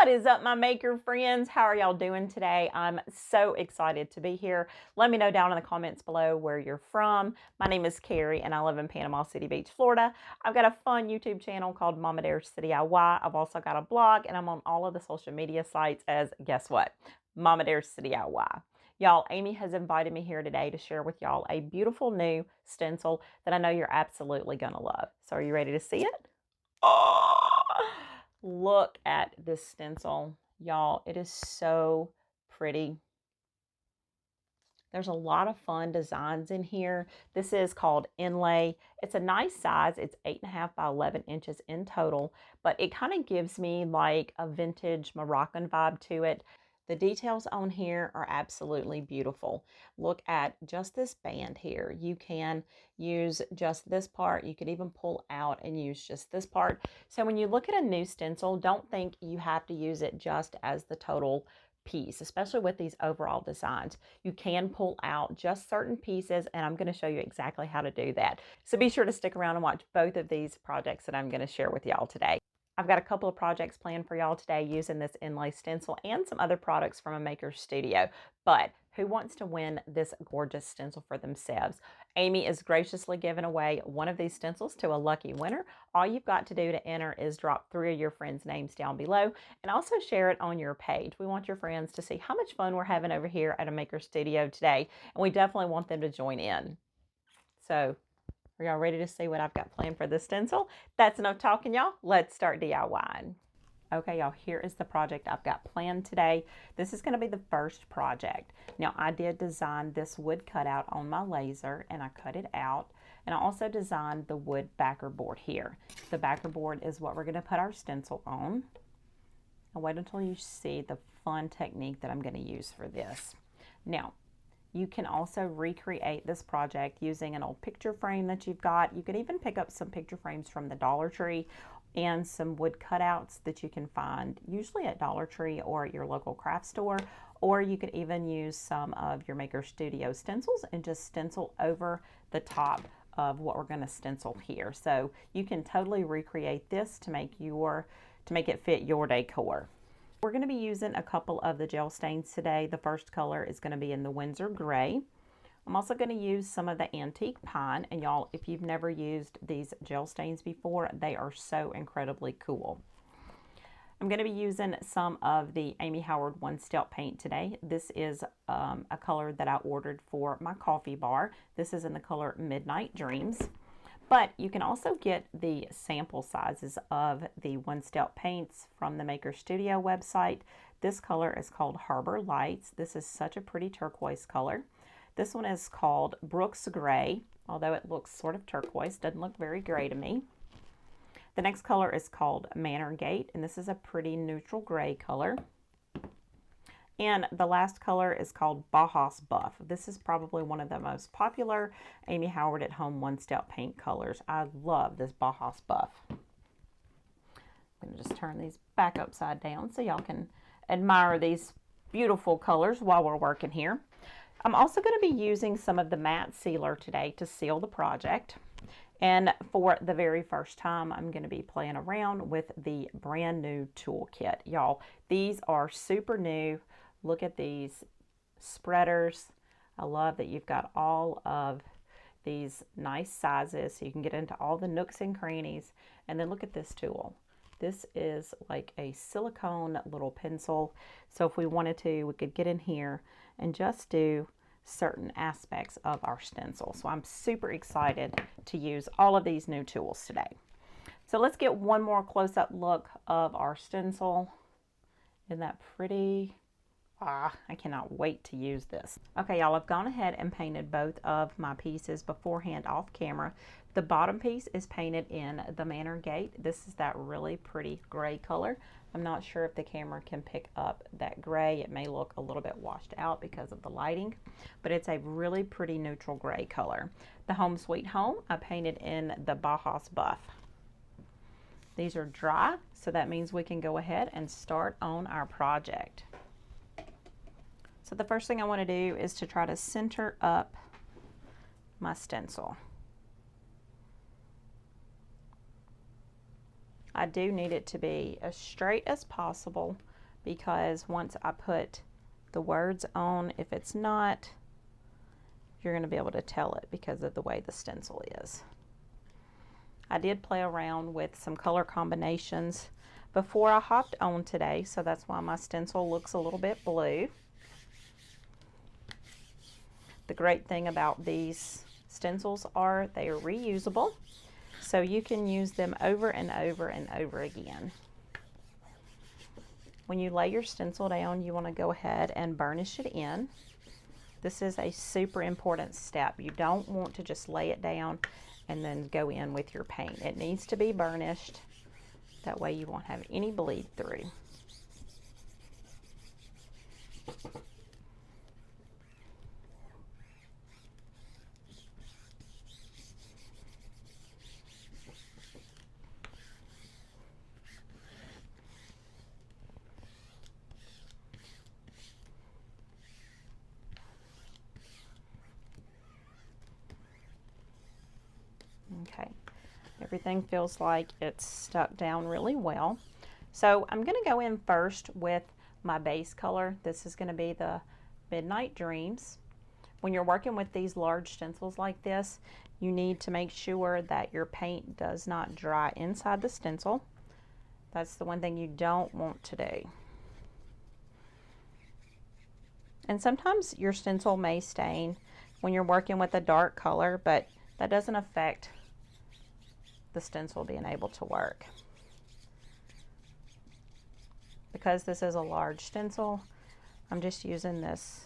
What is up, my maker friends? How are y'all doing today? I'm so excited to be here. Let me know down in the comments below where you're from. My name is Kerri and I live in Panama City Beach, Florida. I've got a fun YouTube channel called Mama Dares to DIY. I've also got a blog and I'm on all of the social media sites as, guess what? Mama Dares to DIY. Y'all, Amy has invited me here today to share with y'all a beautiful new stencil that I know you're absolutely going to love. So are you ready to see it? Oh! Look at this stencil, y'all. It is so pretty. There's a lot of fun designs in here. This is called Inlay. It's a nice size. It's 8.5 by 11 inches in total, but it kind of gives me like a vintage Moroccan vibe to it. The details on here are absolutely beautiful. Look at just this band here. You can use just this part. You could even pull out and use just this part. So when you look at a new stencil, don't think you have to use it just as the total piece, especially with these overall designs. You can pull out just certain pieces, and I'm going to show you exactly how to do that. So be sure to stick around and watch both of these projects that I'm going to share with y'all today. I've got a couple of projects planned for y'all today using this Inlay stencil and some other products from a maker's studio. But who wants to win this gorgeous stencil for themselves? Amy is graciously giving away one of these stencils to a lucky winner. All you've got to do to enter is drop 3 of your friends' names down below and also share it on your page. We want your friends to see how much fun we're having over here at a maker's studio today, and we definitely want them to join in. So are y'all ready to see what I've got planned for this stencil? That's enough talking, y'all. Let's start DIYing. Okay, y'all, here is the project I've got planned today. This is going to be the first project. Now, I did design this wood cutout on my laser, and I cut it out. And I also designed the wood backer board here. The backer board is what we're going to put our stencil on. Now, wait until you see the fun technique that I'm going to use for this. Now, you can also recreate this project using an old picture frame that you've got. You can even pick up some picture frames from the Dollar Tree and some wood cutouts that you can find usually at Dollar Tree or at your local craft store. Or you could even use some of your Maker Studio stencils and just stencil over the top of what we're going to stencil here. So you can totally recreate this to make it fit your decor. We're going to be using a couple of the gel stains today. The first color is going to be in the Windsor Gray. I'm also going to use some of the Antique Pine. And y'all, if you've never used these gel stains before, they are so incredibly cool. I'm going to be using some of the Amy Howard One Step paint today. This is a color that I ordered for my coffee bar. This is in the color Midnight Dreams. But you can also get the sample sizes of the One Step paints from the Maker Studio website. This color is called Harbor Lights. This is such a pretty turquoise color. This one is called Brooks Gray, although it looks sort of turquoise, doesn't look very gray to me. The next color is called Manor Gate, and this is a pretty neutral gray color. And the last color is called Bajas Buff. This is probably one of the most popular Amy Howard at Home One Step paint colors. I love this Bajas Buff. I'm going to just turn these back upside down so y'all can admire these beautiful colors while we're working here. I'm also going to be using some of the matte sealer today to seal the project. And for the very first time, I'm going to be playing around with the brand new toolkit. Y'all, these are super new. Look at these spreaders. I love that you've got all of these nice sizes so you can get into all the nooks and crannies. And then look at this tool. This is like a silicone little pencil. So if we wanted to, we could get in here and just do certain aspects of our stencil. So I'm super excited to use all of these new tools today. So let's get one more close-up look of our stencil. Isn't that pretty? I cannot wait to use this. Okay, y'all, I've gone ahead and painted both of my pieces beforehand off camera. The bottom piece is painted in the Manor Gate. This is that really pretty gray color. I'm not sure if the camera can pick up that gray. It may look a little bit washed out because of the lighting, but it's a really pretty neutral gray color. The Home Sweet Home, I painted in the Bajas Buff. These are dry, so that means we can go ahead and start on our project. So the first thing I want to do is to try to center up my stencil. I do need it to be as straight as possible because once I put the words on, if it's not, you're going to be able to tell it because of the way the stencil is. I did play around with some color combinations before I hopped on today, so that's why my stencil looks a little bit blue. The great thing about these stencils are they are reusable, so you can use them over and over and over again. When you lay your stencil down, you want to go ahead and burnish it in. This is a super important step. You don't want to just lay it down and then go in with your paint. It needs to be burnished. That way you won't have any bleed through. Okay, everything feels like it's stuck down really well. So I'm going to go in first with my base color. This is going to be the Midnight Dreams. When you're working with these large stencils like this, you need to make sure that your paint does not dry inside the stencil. That's the one thing you don't want to do. And sometimes your stencil may stain when you're working with a dark color, but that doesn't affect the stencil being able to work. Because this is a large stencil, I'm just using this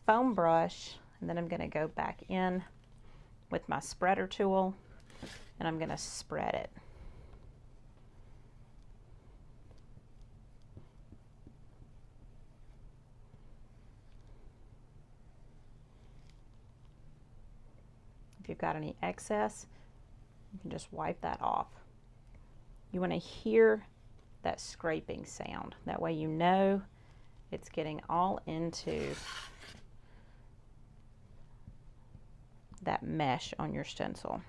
foam brush, and then I'm going to go back in with my spreader tool, and I'm going to spread it. If you've got any excess, you can just wipe that off. You want to hear that scraping sound. That way you know it's getting all into that mesh on your stencil.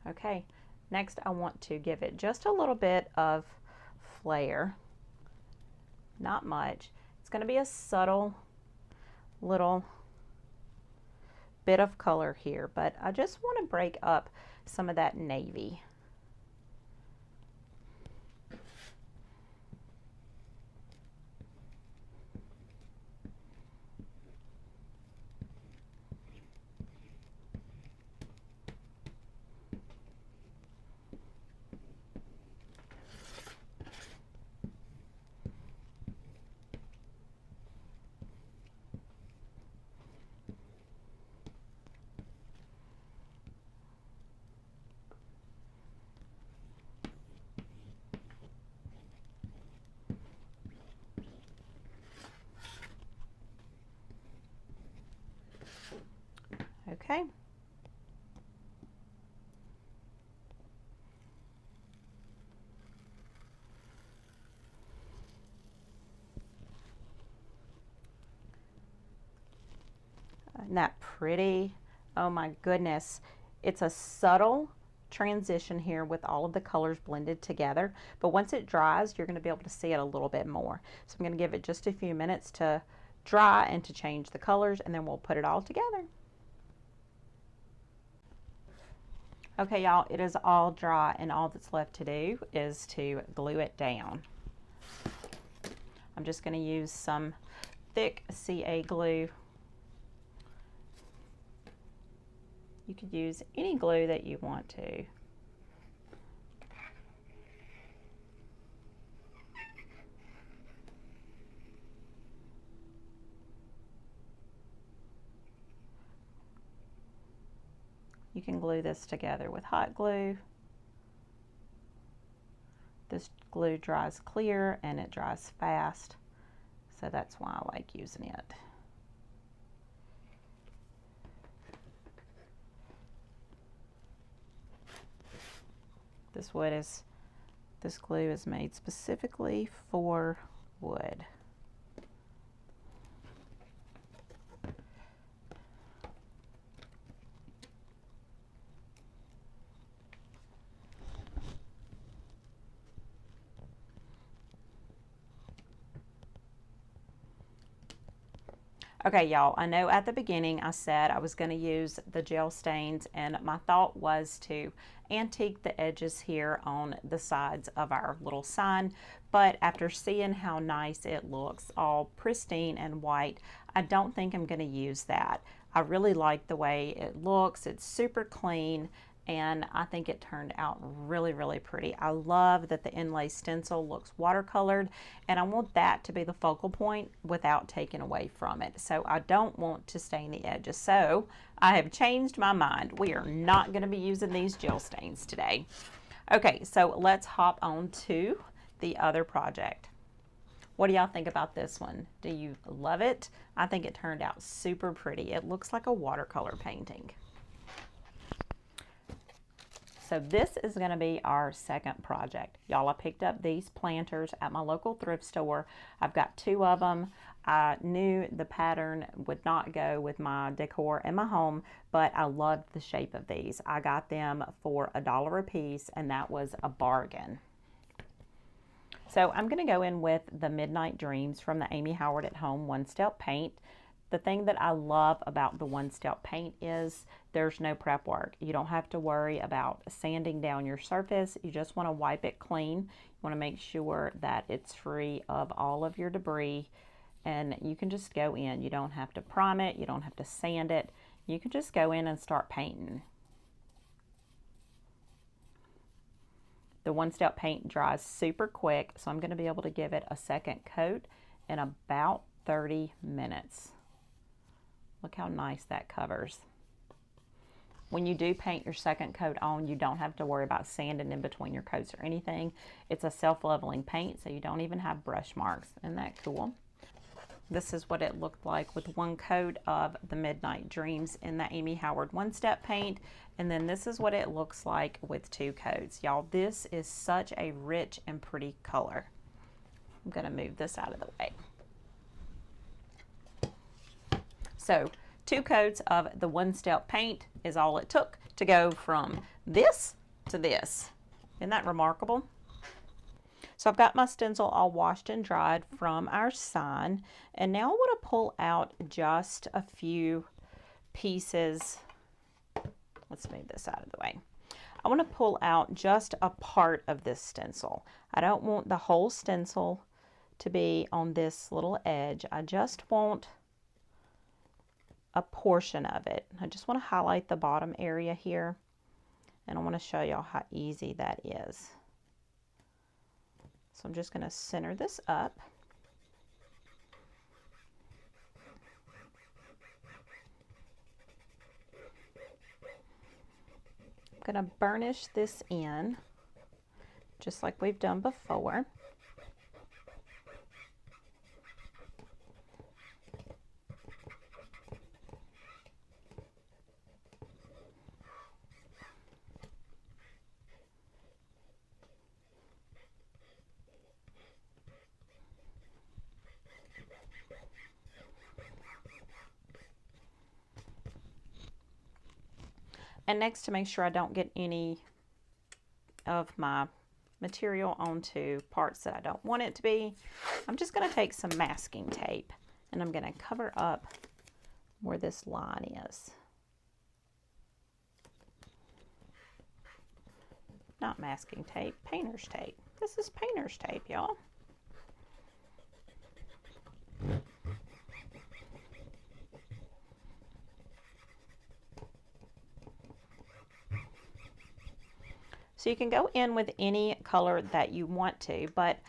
Okay, next I want to give it just a little bit of flair, not much. It's going to be a subtle little bit of color here, but I just want to break up some of that navy. Okay. Isn't that pretty? Oh my goodness. It's a subtle transition here with all of the colors blended together, but once it dries, you're going to be able to see it a little bit more. So I'm going to give it just a few minutes to dry and to change the colors, and then we'll put it all together. Okay, y'all, it is all dry, and all that's left to do is to glue it down. I'm just going to use some thick CA glue. You could use any glue that you want to. You can glue this together with hot glue. This glue dries clear and it dries fast, so that's why I like using it. This glue is made specifically for wood. Okay, y'all, I know at the beginning I said I was going to use the gel stains, and my thought was to antique the edges here on the sides of our little sign, but after seeing how nice it looks, all pristine and white, I don't think I'm going to use that. I really like the way it looks. It's super clean, and I think it turned out really, really pretty. I love that the Inlay Stencil looks watercolored, and I want that to be the focal point without taking away from it. So I don't want to stain the edges. So I have changed my mind. We are not going to be using these gel stains today. Okay, so let's hop on to the other project. What do y'all think about this one? Do you love it? I think it turned out super pretty. It looks like a watercolor painting. So this is going to be our second project. Y'all, I picked up these planters at my local thrift store. I've got 2 of them. I knew the pattern would not go with my decor in my home, but I loved the shape of these. I got them for $1 a piece, and that was a bargain. So I'm going to go in with the Midnight Dreams from the Amy Howard at Home one-step paint. The thing that I love about the one-step paint is there's no prep work. You don't have to worry about sanding down your surface. You just want to wipe it clean. You want to make sure that it's free of all of your debris, and you can just go in. You don't have to prime it. You don't have to sand it. You can just go in and start painting. The one-step paint dries super quick, so I'm going to be able to give it a second coat in about 30 minutes. Look how nice that covers. When you do paint your second coat on, you don't have to worry about sanding in between your coats or anything. It's a self-leveling paint, so you don't even have brush marks. Isn't that cool? This is what it looked like with one coat of the Midnight Dreams in the Amy Howard one-step paint. And then this is what it looks like with 2 coats. Y'all, this is such a rich and pretty color. I'm going to move this out of the way. So 2 coats of the one-step paint is all it took to go from this to this. Isn't that remarkable? So I've got my stencil all washed and dried from our sign, and now I want to pull out just a few pieces. Let's move this out of the way. I want to pull out just a part of this stencil. I don't want the whole stencil to be on this little edge. I just want a portion of it. I just want to highlight the bottom area here, and I want to show y'all how easy that is. So I'm just going to center this up. I'm going to burnish this in just like we've done before. And next, to make sure I don't get any of my material onto parts that I don't want it to be, I'm just going to take some masking tape and I'm going to cover up where this line is. Not masking tape, painter's tape. This is painter's tape, y'all. So you can go in with any color that you want to, but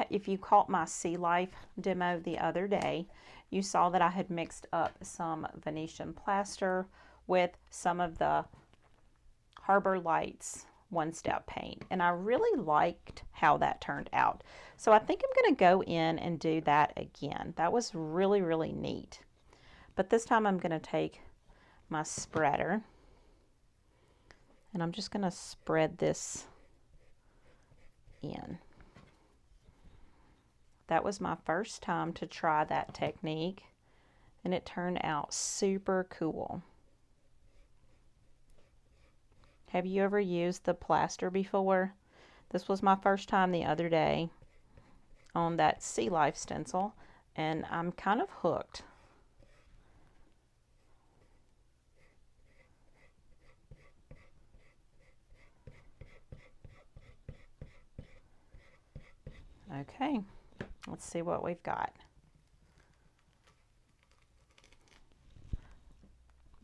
if you caught my Sea Life demo the other day, you saw that I had mixed up some Venetian plaster with some of the Harbor Lights one-step paint, and I really liked how that turned out. So I think I'm going to go in and do that again. That was really, really neat. But this time I'm going to take my spreader and I'm just going to spread this in. That was my first time to try that technique, and it turned out super cool. Have you ever used the plaster before? This was my first time the other day on that Sea Life stencil, and I'm kind of hooked. Okay, let's see what we've got.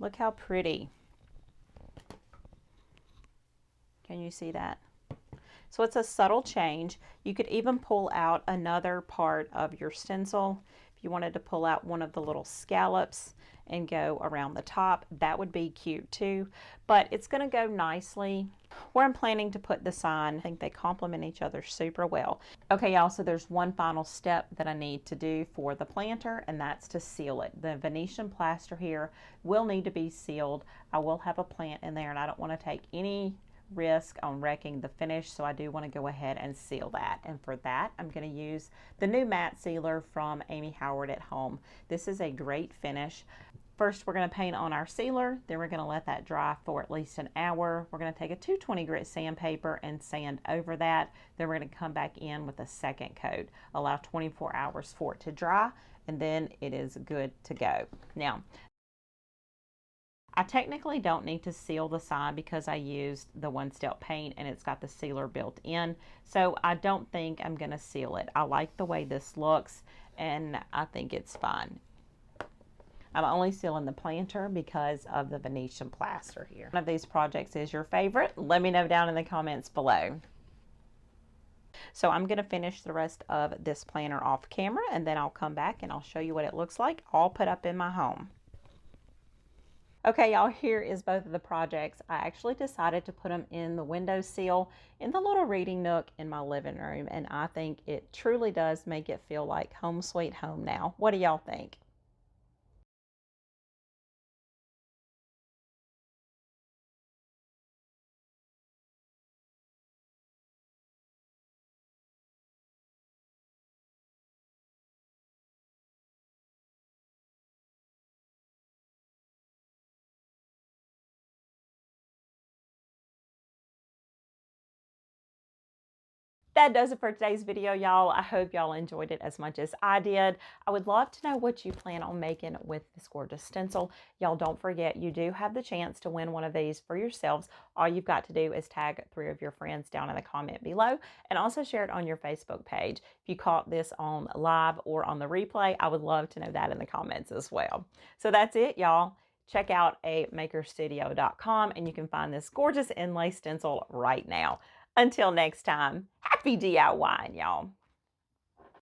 Look how pretty. Can you see that? So it's a subtle change. You could even pull out another part of your stencil. If you wanted to pull out one of the little scallops and go around the top, that would be cute too. But it's going to go nicely where I'm planning to put the sign. I think they complement each other super well. Okay, y'all, so there's one final step that I need to do for the planter, and that's to seal it. The Venetian plaster here will need to be sealed. I will have a plant in there, and I don't want to take any risk on wrecking the finish, so I do want to go ahead and seal that. And for that, I'm going to use the new matte sealer from Amy Howard at Home. This is a great finish. First, we're going to paint on our sealer, then we're going to let that dry for at least an hour. We're going to take a 220 grit sandpaper and sand over that. Then we're going to come back in with a second coat. Allow 24 hours for it to dry, and then it is good to go. Now, I technically don't need to seal the side because I used the one-step paint and it's got the sealer built in. So I don't think I'm going to seal it. I like the way this looks and I think it's fine. I'm only sealing the planter because of the Venetian plaster here. One of these projects is your favorite? Let me know down in the comments below. So I'm going to finish the rest of this planter off camera and then I'll come back and I'll show you what it looks like all put up in my home. Okay, y'all, here is both of the projects. I actually decided to put them in the windowsill in the little reading nook in my living room, and I think it truly does make it feel like home sweet home now. What do y'all think? That does it for today's video, y'all. I hope y'all enjoyed it as much as I did. I would love to know what you plan on making with this gorgeous stencil. Y'all, don't forget, you do have the chance to win one of these for yourselves. All you've got to do is tag 3 of your friends down in the comment below and also share it on your Facebook page. If you caught this on live or on the replay, I would love to know that in the comments as well. So that's it, y'all. Check out makerstudio.com and you can find this gorgeous inlay stencil right now. Until next time, happy DIYing, y'all.